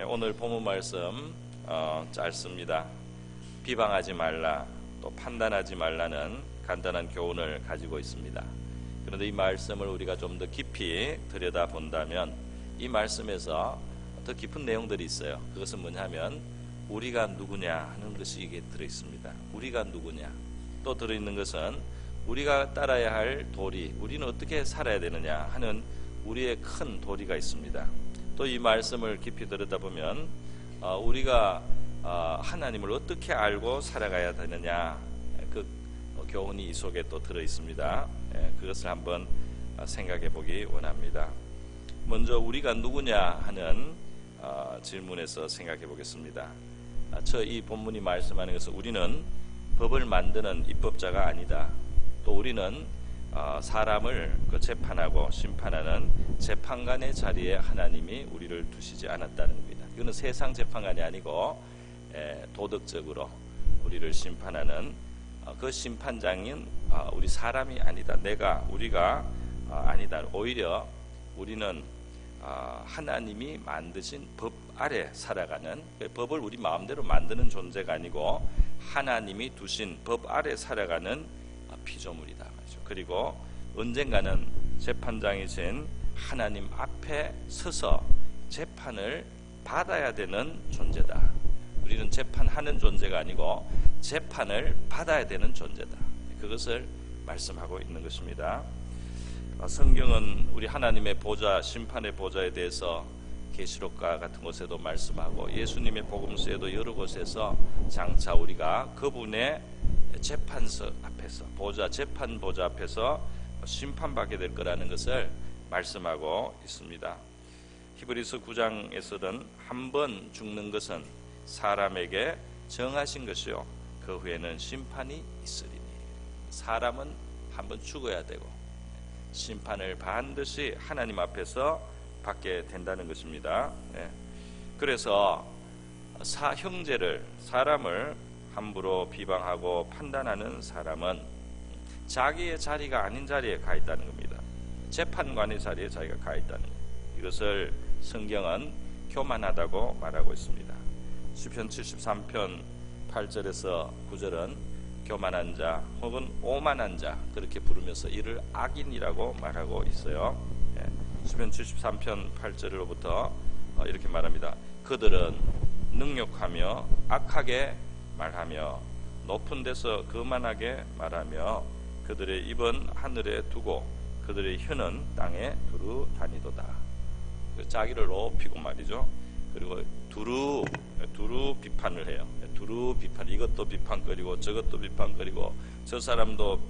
오늘 본문 말씀 짧습니다. 비방하지 말라, 또 판단하지 말라는 간단한 교훈을 가지고 있습니다. 그런데 이 말씀을 우리가 좀 더 깊이 들여다본다면 이 말씀에서 더 깊은 내용들이 있어요. 그것은 뭐냐면 우리가 누구냐 하는 것이 이게 들어있습니다. 우리가 누구냐, 또 들어있는 것은 우리가 따라야 할 도리, 우리는 어떻게 살아야 되느냐 하는 우리의 큰 도리가 있습니다. 또 이 말씀을 깊이 들여다보면 우리가 하나님을 어떻게 알고 살아가야 되느냐, 그 교훈이 이 속에 또 들어있습니다. 그것을 한번 생각해 보기 원합니다. 먼저 우리가 누구냐 하는 질문에서 생각해 보겠습니다. 이 본문이 말씀하는 것은 우리는 법을 만드는 입법자가 아니다. 또 우리는 사람을 재판하고 심판하는 재판관의 자리에 하나님이 우리를 두시지 않았다는 겁니다. 이거는 세상 재판관이 아니고 도덕적으로 우리를 심판하는 그 심판장인 우리 사람이 아니다. 우리가 아니다. 오히려 우리는 하나님이 만드신 법 아래 살아가는, 법을 우리 마음대로 만드는 존재가 아니고 하나님이 두신 법 아래 살아가는 피조물이다. 그리고 언젠가는 재판장이신 하나님 앞에 서서 재판을 받아야 되는 존재다. 우리는 재판하는 존재가 아니고 재판을 받아야 되는 존재다. 그것을 말씀하고 있는 것입니다. 성경은 우리 하나님의 보좌, 심판의 보좌에 대해서 계시록과 같은 곳에도 말씀하고 예수님의 복음서에도 여러 곳에서 장차 우리가 그분의 재판서 앞에서 재판 보좌 앞에서 심판받게 될 거라는 것을 말씀하고 있습니다. 히브리서 9장에서는 한 번 죽는 것은 사람에게 정하신 것이요 그 후에는 심판이 있으리니, 사람은 한 번 죽어야 되고 심판을 반드시 하나님 앞에서 받게 된다는 것입니다. 그래서 사람을 함부로 비방하고 판단하는 사람은 자기의 자리가 아닌 자리에 가 있다는 겁니다. 재판관의 자리에 자기가 가 있다는 겁니다. 이것을 성경은 교만하다고 말하고 있습니다. 시편 73편 8절에서 9절은 교만한 자 혹은 오만한 자 그렇게 부르면서 이를 악인이라고 말하고 있어요. 시편 73편 8절로부터 이렇게 말합니다. 그들은 능욕하며 악하게 말하며 높은 데서 거만하게 말하며 그들의 입은 하늘에 두고 그들의 혀는 땅에 두루 다니도다. 자기를 높이고 말이죠. 그리고 두루 비판을 해요. 두루 비판, 이것도 비판거리고 저것도 비판거리고 저 사람도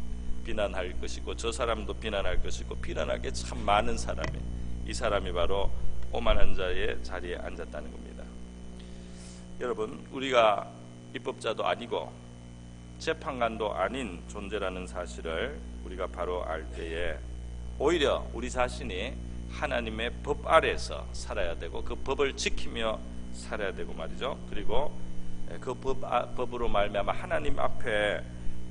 비난할 것이고 저 사람도 비난할 것이고 비난할 게 참 많은 사람이, 이 사람이 바로 오만한 자의 자리에 앉았다는 겁니다. 여러분, 우리가 입법자도 아니고 재판관도 아닌 존재라는 사실을 우리가 바로 알 때에 오히려 우리 자신이 하나님의 법 아래에서 살아야 되고 그 법을 지키며 살아야 되고 말이죠. 그리고 그 법으로 말미암아 하나님 앞에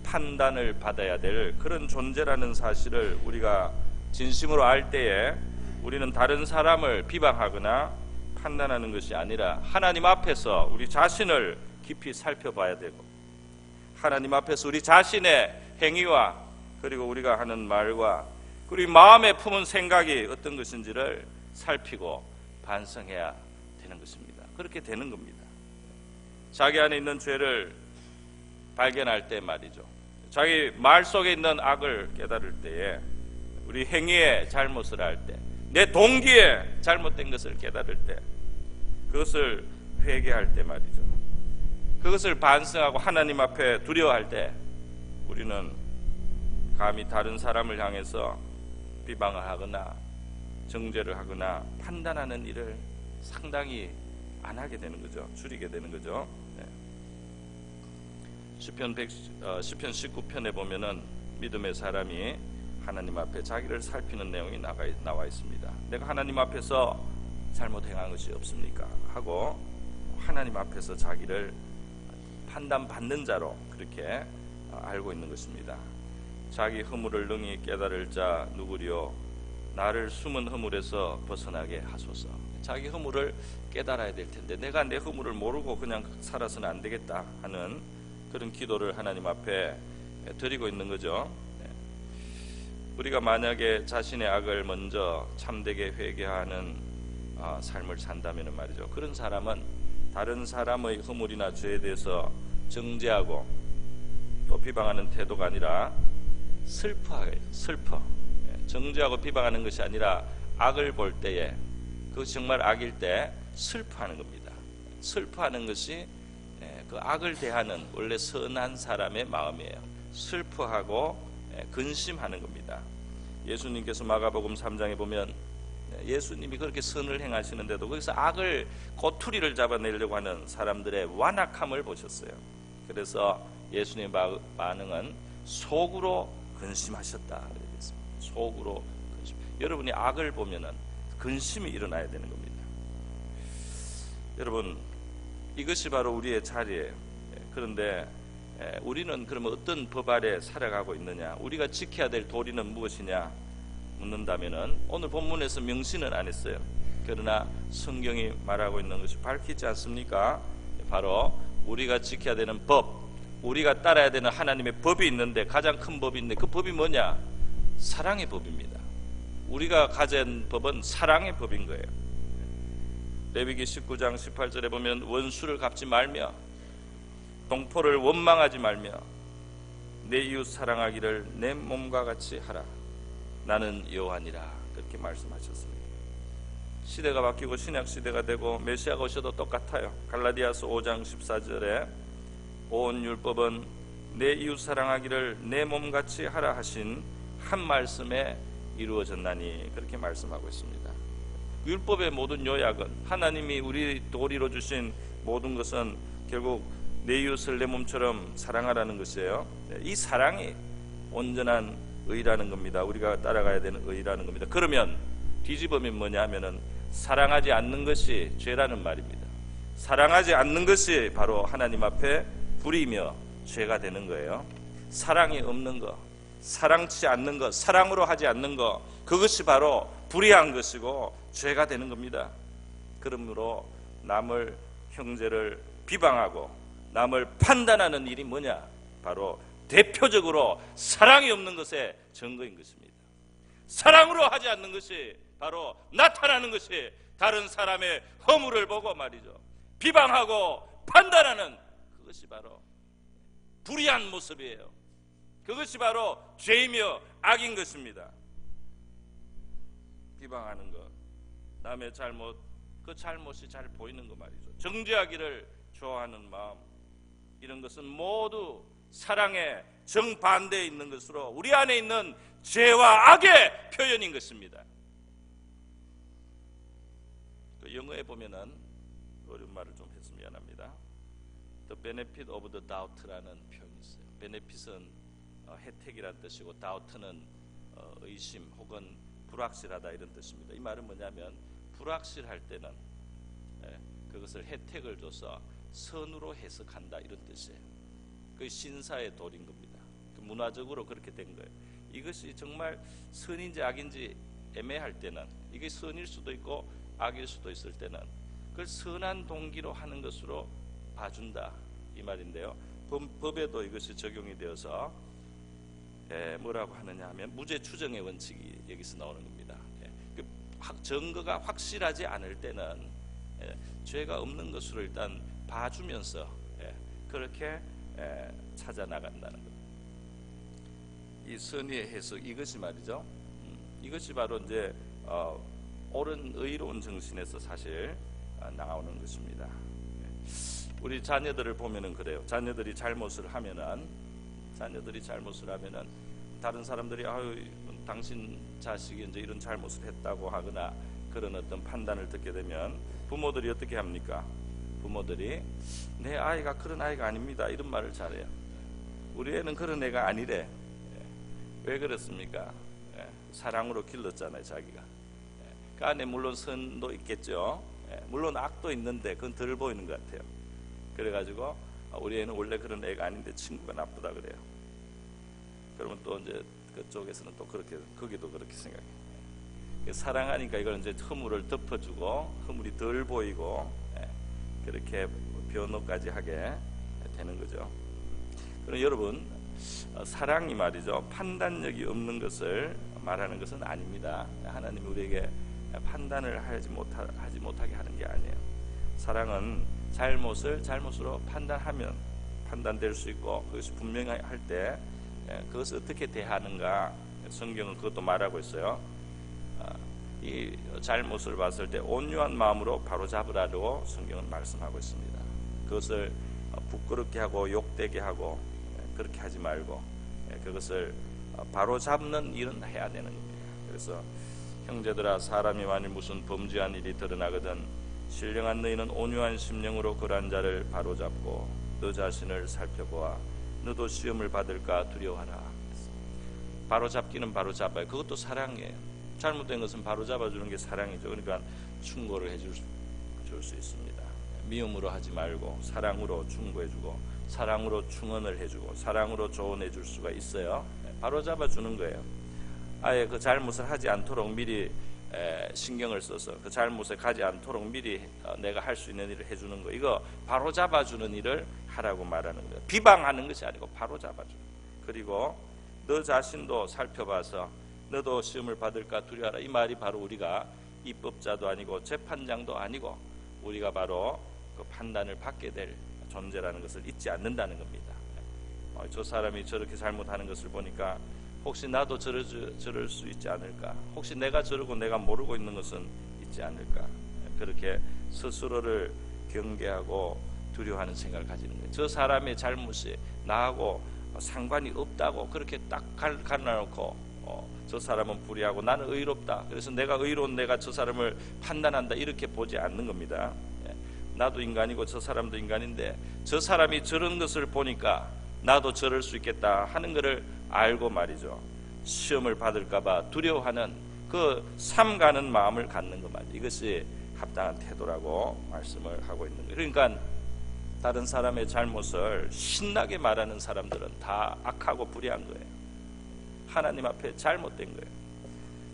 판단을 받아야 될 그런 존재라는 사실을 우리가 진심으로 알 때에 우리는 다른 사람을 비방하거나 판단하는 것이 아니라 하나님 앞에서 우리 자신을 깊이 살펴봐야 되고 하나님 앞에서 우리 자신의 행위와 그리고 우리가 하는 말과 그리고 마음에 품은 생각이 어떤 것인지를 살피고 반성해야 되는 것입니다. 그렇게 되는 겁니다. 자기 안에 있는 죄를 발견할 때 말이죠. 자기 말 속에 있는 악을 깨달을 때에, 우리 행위의 잘못을 할 때, 내 동기에 잘못된 것을 깨달을 때, 그것을 회개할 때 말이죠. 그것을 반성하고 하나님 앞에 두려워할 때 우리는 감히 다른 사람을 향해서 비방을 하거나 정죄를 하거나 판단하는 일을 상당히 안 하게 되는 거죠. 줄이게 되는 거죠. 시편 19편에 보면은 믿음의 사람이 하나님 앞에 자기를 살피는 내용이 나와 있습니다. 내가 하나님 앞에서 잘못 행한 것이 없습니까? 하고 하나님 앞에서 자기를 판단받는 자로 그렇게 알고 있는 것입니다. 자기 허물을 능히 깨달을 자 누구리요? 나를 숨은 허물에서 벗어나게 하소서. 자기 허물을 깨달아야 될 텐데 내가 내 허물을 모르고 그냥 살아서는 안 되겠다 하는 그런 기도를 하나님 앞에 드리고 있는 거죠. 우리가 만약에 자신의 악을 먼저 참되게 회개하는 삶을 산다면 말이죠, 그런 사람은 다른 사람의 허물이나 죄에 대해서 정죄하고 또 비방하는 태도가 아니라 슬퍼. 정죄하고 비방하는 것이 아니라 악을 볼 때에, 그것이 정말 악일 때 슬퍼하는 겁니다. 슬퍼하는 것이 그 악을 대하는 원래 선한 사람의 마음이에요. 슬퍼하고 근심하는 겁니다. 예수님께서 마가복음 3장에 보면 예수님이 그렇게 선을 행하시는데도 거기서 악을, 꼬투리를 잡아내려고 하는 사람들의 완악함을 보셨어요. 그래서 예수님의 반응은 속으로 근심하셨다 그랬습니다. 속으로 근심. 여러분이 악을 보면은 근심이 일어나야 되는 겁니다. 여러분, 이것이 바로 우리의 자리예요. 그런데 우리는 그러면 어떤 법 아래 살아가고 있느냐, 우리가 지켜야 될 도리는 무엇이냐 묻는다면은 오늘 본문에서 명시는 안 했어요. 그러나 성경이 말하고 있는 것이 밝히지 않습니까? 바로 우리가 지켜야 되는 법, 우리가 따라야 되는 하나님의 법이 있는데, 가장 큰 법이 있는데 그 법이 뭐냐? 사랑의 법입니다. 우리가 가진 법은 사랑의 법인 거예요. 레위기 19장 18절에 보면 원수를 갚지 말며 동포를 원망하지 말며 내 이웃 사랑하기를 내 몸과 같이 하라. 나는 여호와니라. 그렇게 말씀하셨습니다. 시대가 바뀌고 신약 시대가 되고 메시아가 오셔도 똑같아요. 갈라디아서 5장 14절에 온 율법은 내 이웃 사랑하기를 내 몸같이 하라 하신 한 말씀에 이루어졌나니, 그렇게 말씀하고 있습니다. 율법의 모든 요약은, 하나님이 우리 도리로 주신 모든 것은 결국 내 이웃을 내 몸처럼 사랑하라는 것이에요. 이 사랑이 온전한 의라는 겁니다. 우리가 따라가야 되는 의라는 겁니다. 그러면 뒤집으면 뭐냐 하면은 사랑하지 않는 것이 죄라는 말입니다. 사랑하지 않는 것이 바로 하나님 앞에 불의며 죄가 되는 거예요. 사랑이 없는 것, 사랑치 않는 것, 사랑으로 하지 않는 것, 그것이 바로 불의한 것이고 죄가 되는 겁니다. 그러므로 남을, 형제를 비방하고 남을 판단하는 일이 뭐냐? 바로 대표적으로 사랑이 없는 것의 증거인 것입니다. 사랑으로 하지 않는 것이 바로 나타나는 것이 다른 사람의 허물을 보고 말이죠, 비방하고 판단하는, 그것이 바로 불의한 모습이에요. 그것이 바로 죄이며 악인 것입니다. 비방하는 것, 남의 잘못, 그 잘못이 잘 보이는 것 말이죠. 정죄하기를 좋아하는 마음, 이런 것은 모두 사랑의 정반대에 있는 것으로 우리 안에 있는 죄와 악의 표현인 것입니다. 그 영어에 보면은 어려운 말을 좀 해서 미안합니다. The benefit of the doubt라는 표현이 있어요. benefit은 혜택이라는 뜻이고 doubt는 의심 혹은 불확실하다 이런 뜻입니다. 이 말은 뭐냐면 불확실할 때는 그것을 혜택을 줘서 선으로 해석한다 이런 뜻이에요. 그 신사의 도리인 겁니다. 문화적으로 그렇게 된 거예요. 이것이 정말 선인지 악인지 애매할 때는, 이게 선일 수도 있고 악일 수도 있을 때는 그걸 선한 동기로 하는 것으로 봐준다 이 말인데요. 법에도 이것이 적용이 되어서 뭐라고 하느냐 하면 무죄 추정의 원칙이 여기서 나오는 겁니다. 증거가 확실하지 않을 때는 죄가 없는 것으로 일단 봐주면서 그렇게 찾아 나간다는 것. 이 선의의 해석, 이것이 말이죠. 이것이 바로 이제 옳은 의로운 정신에서 사실 나오는 것입니다. 우리 자녀들을 보면은 그래요. 자녀들이 잘못을 하면은 다른 사람들이 아유 당신 자식이 이제 이런 잘못을 했다고 하거나 그런 어떤 판단을 듣게 되면 부모들이 어떻게 합니까? 부모들이 내 아이가 그런 아이가 아닙니다 이런 말을 잘해요. 우리 애는 그런 애가 아니래. 왜 그렇습니까? 사랑으로 길렀잖아요 자기가. 그 안에 물론 선도 있겠죠. 물론 악도 있는데 그건 덜 보이는 것 같아요. 그래가지고 우리 애는 원래 그런 애가 아닌데 친구가 나쁘다 그래요. 그러면 또 이제 그쪽에서는 또 그렇게, 거기도 그렇게 생각해요. 사랑하니까 이걸 이제 허물을 덮어주고 허물이 덜 보이고 그렇게 변호까지 하게 되는 거죠. 그럼 여러분, 사랑이 말이죠, 판단력이 없는 것을 말하는 것은 아닙니다. 하나님이 우리에게 판단을 하지 못하게 하는 게 아니에요. 사랑은 잘못을 잘못으로 판단하면 판단될 수 있고, 그것이 분명할 때 그것을 어떻게 대하는가, 성경은 그것도 말하고 있어요. 이 잘못을 봤을 때 온유한 마음으로 바로잡으라고 성경은 말씀하고 있습니다. 그것을 부끄럽게 하고 욕되게 하고 그렇게 하지 말고 그것을 바로잡는 일은 해야 되는 겁니다. 그래서 형제들아, 사람이 만일 무슨 범죄한 일이 드러나거든 신령한 너희는 온유한 심령으로 그러한 자를 바로잡고 너 자신을 살펴보아 너도 시험을 받을까 두려워하라. 바로잡기는 바로잡아요. 그것도 사랑이에요. 잘못된 것은 바로잡아주는 게 사랑이죠. 그러니까 충고를 해줄 수 있습니다. 미움으로 하지 말고 사랑으로 충고해주고 사랑으로 충언을 해주고 사랑으로 조언해줄 수가 있어요. 바로잡아주는 거예요. 아예 그 잘못을 하지 않도록 미리 신경을 써서 그 잘못에 가지 않도록 미리 내가 할 수 있는 일을 해주는 거, 이거 바로잡아주는 일을 하라고 말하는 거예요. 비방하는 것이 아니고 바로잡아줘. 그리고 너 자신도 살펴봐서 너도 시험을 받을까 두려워하라. 이 말이 바로 우리가 입법자도 아니고 재판장도 아니고 우리가 바로 그 판단을 받게 될 존재라는 것을 잊지 않는다는 겁니다. 저 사람이 저렇게 잘못하는 것을 보니까 혹시 나도 저럴 수 있지 않을까, 혹시 내가 저러고 내가 모르고 있는 것은 있지 않을까, 그렇게 스스로를 경계하고 두려워하는 생각을 가지는 거예요. 저 사람의 잘못이 나하고 상관이 없다고 그렇게 딱 갈라놓고 저 사람은 불의하고 나는 의롭다, 그래서 내가 의로운 내가 저 사람을 판단한다, 이렇게 보지 않는 겁니다. 나도 인간이고 저 사람도 인간인데 저 사람이 저런 것을 보니까 나도 저럴 수 있겠다 하는 것을 알고 말이죠, 시험을 받을까봐 두려워하는 그 삼가는 마음을 갖는 것 말이죠. 이것이 합당한 태도라고 말씀을 하고 있는 거예요. 그러니까 다른 사람의 잘못을 신나게 말하는 사람들은 다 악하고 불의한 거예요. 하나님 앞에 잘못된 거예요.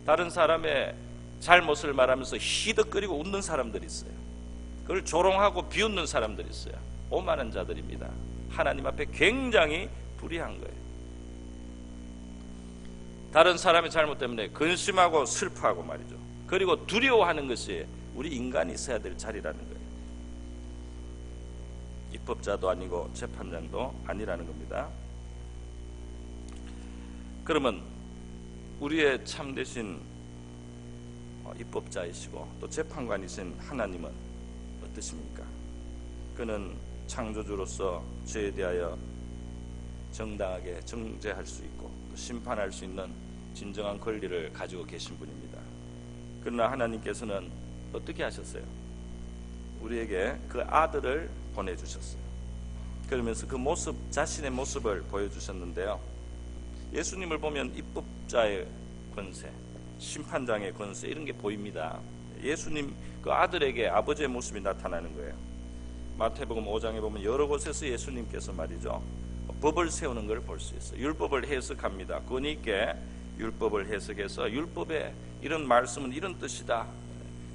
다른 사람의 잘못을 말하면서 히득거리고 웃는 사람들이 있어요. 그걸 조롱하고 비웃는 사람들이 있어요. 오만한 자들입니다. 하나님 앞에 굉장히 불의한 거예요. 다른 사람의 잘못 때문에 근심하고 슬퍼하고 말이죠. 그리고 두려워하는 것이 우리 인간이 있어야 될 자리라는 거예요. 입법자도 아니고 재판장도 아니라는 겁니다. 그러면 우리의 참되신 입법자이시고 또 재판관이신 하나님은 어떠십니까? 그는 창조주로서 죄에 대하여 정당하게 정죄할 수 있고 또 심판할 수 있는 진정한 권리를 가지고 계신 분입니다. 그러나 하나님께서는 어떻게 하셨어요? 우리에게 그 아들을 보내주셨어요. 그러면서 그 모습, 자신의 모습을 보여주셨는데요, 예수님을 보면 입법자의 권세, 심판장의 권세, 이런 게 보입니다. 예수님 그 아들에게 아버지의 모습이 나타나는 거예요. 마태복음 5장에 보면 여러 곳에서 예수님께서 말이죠, 법을 세우는 걸 볼 수 있어요. 율법을 해석합니다. 권위 있게 율법을 해석해서 율법에 이런 말씀은 이런 뜻이다.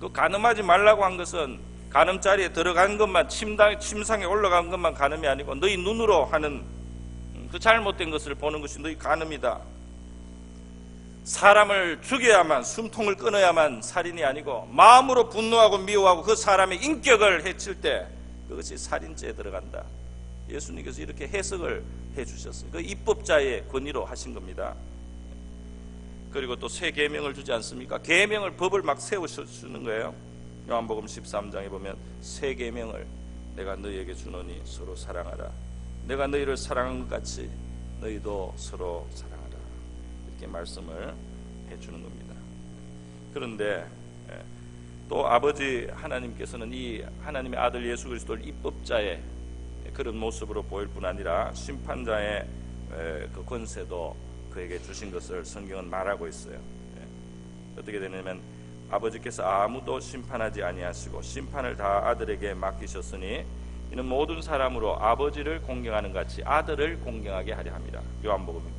그 간음하지 말라고 한 것은 간음자리에 들어간 것만, 침상에 올라간 것만 간음이 아니고 너희 눈으로 하는 그 잘못된 것을 보는 것이 너희 간음이다. 사람을 죽여야만, 숨통을 끊어야만 살인이 아니고 마음으로 분노하고 미워하고 그 사람의 인격을 해칠 때 그것이 살인죄에 들어간다. 예수님께서 이렇게 해석을 해주셨어요. 그 입법자의 권위로 하신 겁니다. 그리고 또 새 계명을 주지 않습니까? 계명을, 법을 막 세우시는 거예요. 요한복음 13장에 보면 새 계명을 내가 너희에게 주노니 서로 사랑하라. 내가 너희를 사랑한 것 같이 너희도 서로 사랑하라. 이렇게 말씀을 해주는 겁니다. 그런데 또 아버지 하나님께서는 이 하나님의 아들 예수 그리스도를 입법자의 그런 모습으로 보일 뿐 아니라 심판자의 그 권세도 그에게 주신 것을 성경은 말하고 있어요. 어떻게 되냐면 아버지께서 아무도 심판하지 아니하시고 심판을 다 아들에게 맡기셨으니 이는 모든 사람으로 아버지를 공경하는 같이 아들을 공경하게 하려 합니다. 요한복음입니다.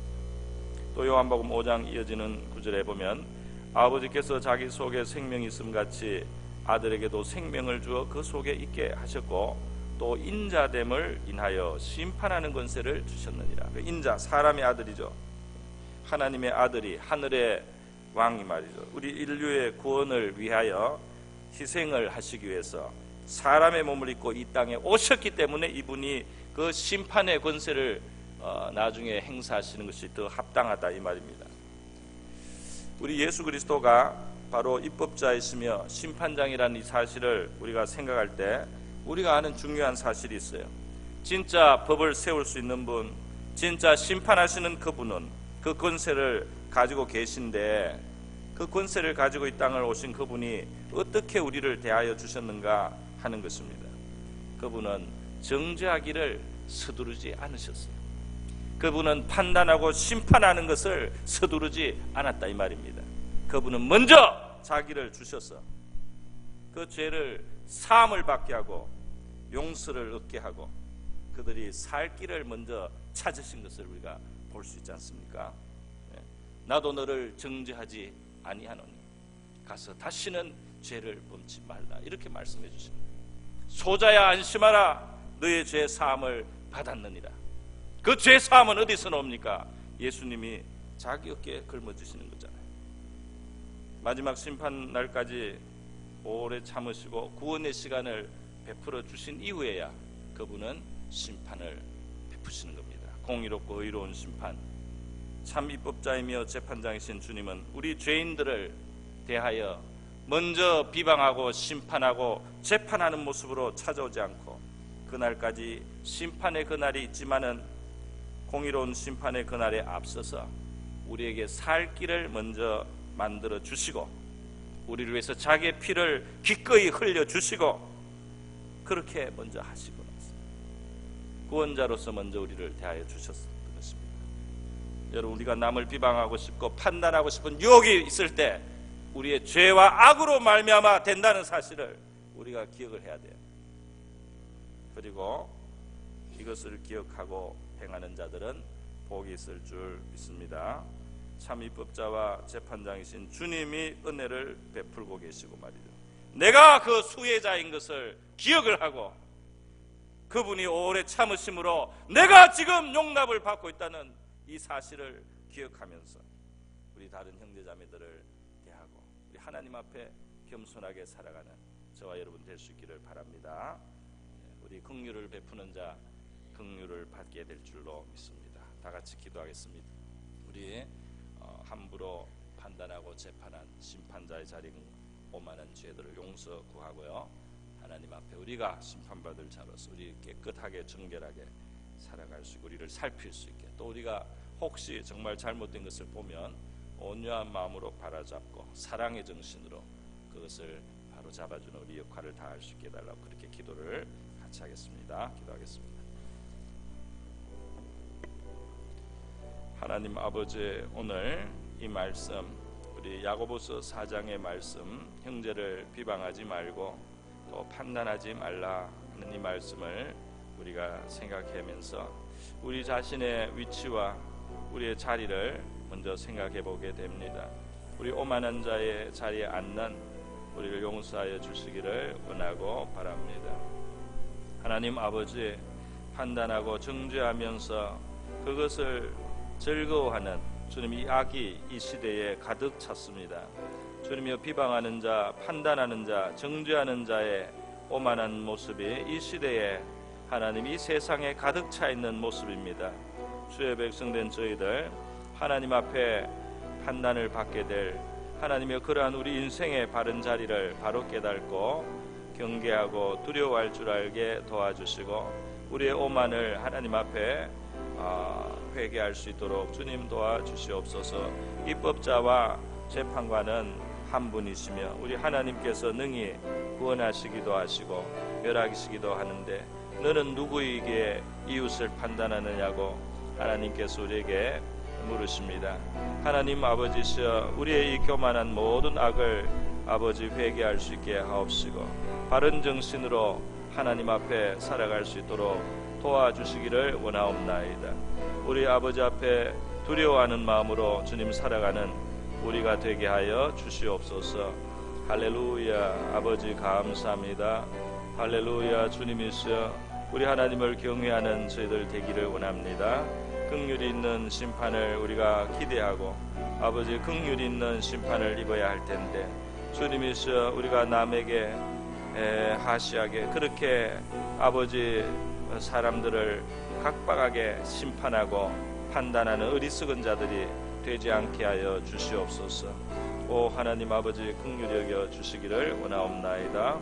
또 요한복음 5장 이어지는 구절에 보면 아버지께서 자기 속에 생명이 있음 같이 아들에게도 생명을 주어 그 속에 있게 하셨고 또 인자됨을 인하여 심판하는 권세를 주셨느니라. 그 인자, 사람의 아들이죠. 하나님의 아들이 하늘의 왕이 말이죠. 우리 인류의 구원을 위하여 희생을 하시기 위해서 사람의 몸을 입고 이 땅에 오셨기 때문에 이분이 그 심판의 권세를 나중에 행사하시는 것이 더 합당하다 이 말입니다. 우리 예수 그리스도가 바로 입법자이시며 심판장이라는 이 사실을 우리가 생각할 때 우리가 아는 중요한 사실이 있어요. 진짜 법을 세울 수 있는 분, 진짜 심판하시는 그분은 그 권세를 가지고 계신데 그 권세를 가지고 이 땅을 오신 그분이 어떻게 우리를 대하여 주셨는가 하는 것입니다. 그분은 정죄하기를 서두르지 않으셨어요. 그분은 판단하고 심판하는 것을 서두르지 않았다 이 말입니다. 그분은 먼저 자기를 주셔서 그 죄를 사함을 받게 하고 용서를 얻게 하고 그들이 살 길을 먼저 찾으신 것을 우리가 볼 수 있지 않습니까? 나도 너를 정죄하지 아니하노니 가서 다시는 죄를 범치 말라 이렇게 말씀해 주십니다. 소자야 안심하라 너의 죄 사함을 받았느니라. 그 죄 사함은 어디서 나옵니까? 예수님이 자기 어깨에 걸머지시는 거잖아요. 마지막 심판 날까지 오래 참으시고 구원의 시간을 베풀어 주신 이후에야 그분은 심판을 베푸시는 겁니다. 공의롭고 의로운 심판. 참 입법자이며 재판장이신 주님은 우리 죄인들을 대하여 먼저 비방하고 심판하고 재판하는 모습으로 찾아오지 않고 그날까지 심판의 그날이 있지만은 공의로운 심판의 그날에 앞서서 우리에게 살 길을 먼저 만들어 주시고 우리를 위해서 자기의 피를 기꺼이 흘려 주시고 그렇게 먼저 하시고 나서 구원자로서 먼저 우리를 대하여 주셨습니다. 여러분, 우리가 남을 비방하고 싶고 판단하고 싶은 유혹이 있을 때 우리의 죄와 악으로 말미암아 된다는 사실을 우리가 기억을 해야 돼요. 그리고 이것을 기억하고 행하는 자들은 복이 있을 줄 믿습니다. 참 입법자와 재판장이신 주님이 은혜를 베풀고 계시고 말이죠. 내가 그 수혜자인 것을 기억을 하고 그분이 오래 참으심으로 내가 지금 용납을 받고 있다는 이 사실을 기억하면서 우리 다른 형제자매들을 대하고 우리 하나님 앞에 겸손하게 살아가는 저와 여러분 될 수 있기를 바랍니다. 우리 긍휼을 베푸는 자 긍휼을 받게 될 줄로 믿습니다. 다 같이 기도하겠습니다. 우리 함부로 판단하고 재판한 심판자의 자리에 오만한 죄들을 용서 구하고요. 하나님 앞에 우리가 심판받을 자로서 우리 깨끗하게 정결하게 살아갈 수 있고 우리를 살필 수 있게 또 우리가 혹시 정말 잘못된 것을 보면 온유한 마음으로 바라잡고 사랑의 정신으로 그것을 바로 잡아주는 우리 역할을 다할 수 있게 해달라고 그렇게 기도를 같이 하겠습니다. 기도하겠습니다. 하나님 아버지, 오늘 이 말씀 우리 야고보서 4장의 말씀 형제를 비방하지 말고 또 판단하지 말라 하는 이 말씀을 우리가 생각하면서 우리 자신의 위치와 우리의 자리를 먼저 생각해 보게 됩니다. 우리 오만한 자의 자리에 앉는 우리를 용서하여 주시기를 원하고 바랍니다. 하나님 아버지, 판단하고 정죄하면서 그것을 즐거워하는 주님 이 악이 이 시대에 가득 찼습니다. 주님이여, 비방하는 자, 판단하는 자, 정죄하는 자의 오만한 모습이 이 시대에 하나님 이 세상에 가득 차 있는 모습입니다. 주의 백성된 저희들 하나님 앞에 판단을 받게 될 하나님의 그러한 우리 인생의 바른 자리를 바로 깨닫고 경계하고 두려워할 줄 알게 도와주시고 우리의 오만을 하나님 앞에 회개할 수 있도록 주님 도와주시옵소서. 입법자와 재판관은 한 분이시며 우리 하나님께서 능히 구원하시기도 하시고 멸하시기도 하는데 너는 누구에게 이웃을 판단하느냐고 하나님께서 우리에게 물으십니다. 하나님 아버지시여, 우리의 이 교만한 모든 악을 아버지 회개할 수 있게 하옵시고 바른 정신으로 하나님 앞에 살아갈 수 있도록 도와주시기를 원하옵나이다. 우리 아버지 앞에 두려워하는 마음으로 주님 살아가는 우리가 되게 하여 주시옵소서. 할렐루야. 아버지 감사합니다. 할렐루야. 주님이시여 우리 하나님을 경외하는 저희들 되기를 원합니다. 긍휼이 있는 심판을 우리가 기대하고 아버지 긍휼이 있는 심판을 입어야 할 텐데 주님이시여 우리가 남에게 하시하게 그렇게 아버지 사람들을 각박하게 심판하고 판단하는 어리석은 자들이 되지 않게 하여 주시옵소서. 오 하나님 아버지 긍휼히 여겨 주시기를 원하옵나이다.